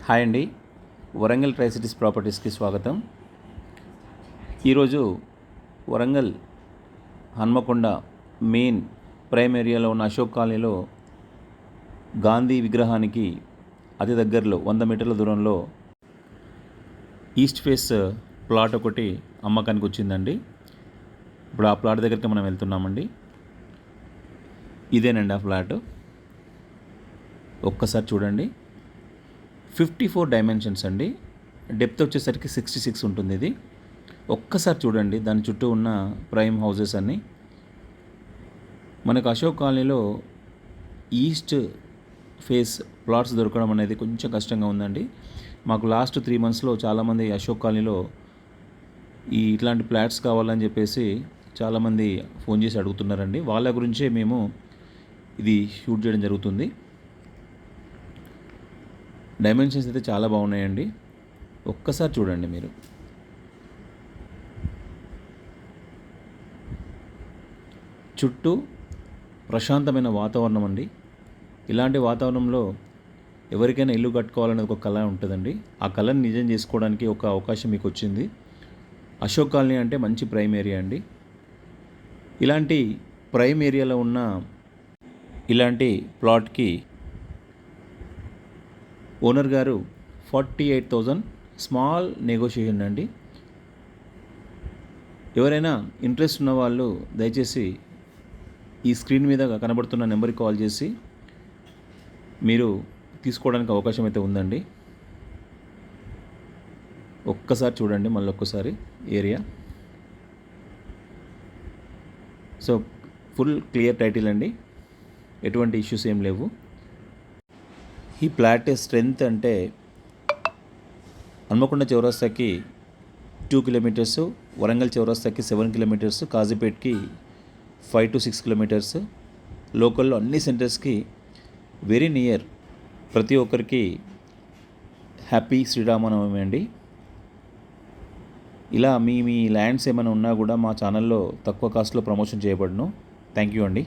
Hi అండి. Warangal tri cities ప్రాపర్టీస్కి స్వాగతం. ఈరోజు వరంగల్ హన్మకొండ మెయిన్ ప్రైమ్ ఏరియాలో ఉన్న అశోక్ కాలనీలో గాంధీ విగ్రహానికి అతి దగ్గరలో 100 మీటర్ల దూరంలో ఈస్ట్ ఫేస్ ప్లాట్ ఒకటి అమ్మకానికి వచ్చిందండి. ఇప్పుడు ఆ ప్లాట్ దగ్గరికి మనం వెళ్తున్నామండి. ఇదేనండి ఆ ఫ్లాట్. ఒక్కసారి చూడండి. 54 డైమెన్షన్స్ అండి. డెప్త్ వచ్చేసరికి 66 ఉంటుంది. ఇది ఒక్కసారి చూడండి. దాని చుట్టూ ఉన్న ప్రైమ్ హౌసెస్ అన్నీ. మనకు అశోక్ కాలనీలో ఈస్ట్ ఫేస్ ప్లాట్స్ దొరకడం అనేది కొంచెం కష్టంగా ఉందండి. మాకు లాస్ట్ 3 monthsలో చాలామంది అశోక్ కాలనీలో ఇట్లాంటి ఫ్లాట్స్ కావాలని చెప్పేసి చాలామంది ఫోన్ చేసి అడుగుతున్నారండి. వాళ్ళ గురించే మేము ఇది షూట్ చేయడం జరుగుతుంది. డైమెన్షన్స్ అయితే చాలా బాగున్నాయండి. ఒక్కసారి చూడండి మీరు. చుట్టూ ప్రశాంతమైన వాతావరణం అండి. ఇలాంటి వాతావరణంలో ఎవరికైనా ఇల్లు కట్టుకోవాలనేది ఒక కళ ఉంటుందండి. ఆ కళని నిజం చేసుకోవడానికి ఒక అవకాశం మీకు వచ్చింది. అశోక్ కాలనీ అంటే మంచి ప్రైమ్ ఏరియా అండి. ఇలాంటి ప్రైమ్ ఏరియాలో ఉన్న ఇలాంటి ప్లాట్కి ఓనర్ గారు 48,000 స్మాల్ నెగోషియేషన్ అండి. ఎవరైనా ఇంట్రెస్ట్ ఉన్న వాళ్ళు దయచేసి ఈ స్క్రీన్ మీద కనబడుతున్న నెంబర్కి కాల్ చేసి మీరు తీసుకోవడానికి అవకాశం అయితే ఉందండి. ఒక్కసారి చూడండి మళ్ళీ ఒక్కసారి area. So full clear title అండి. ఎటువంటి ఇష్యూస్ ఏం లేవు. ఈ ప్లాట్ స్ట్రెంత్ అంటే Hanamkonda చౌరస్తాకి 2 kilometers, Warangal చౌరస్తాకి 7 kilometers, కాజీపేట్కి 5 to 6 kilometers. లోకల్లో అన్ని సెంటర్స్కి వెరీ నియర్. ప్రతి ఒక్కరికి హ్యాపీ శ్రీరామనవమి అండి. ఇలా మీ ల్యాండ్స్ ఏమైనా ఉన్నా కూడా మా ఛానల్లో తక్కువ కాస్ట్లో ప్రమోషన్ చేయబడును. థ్యాంక్ యూ అండి.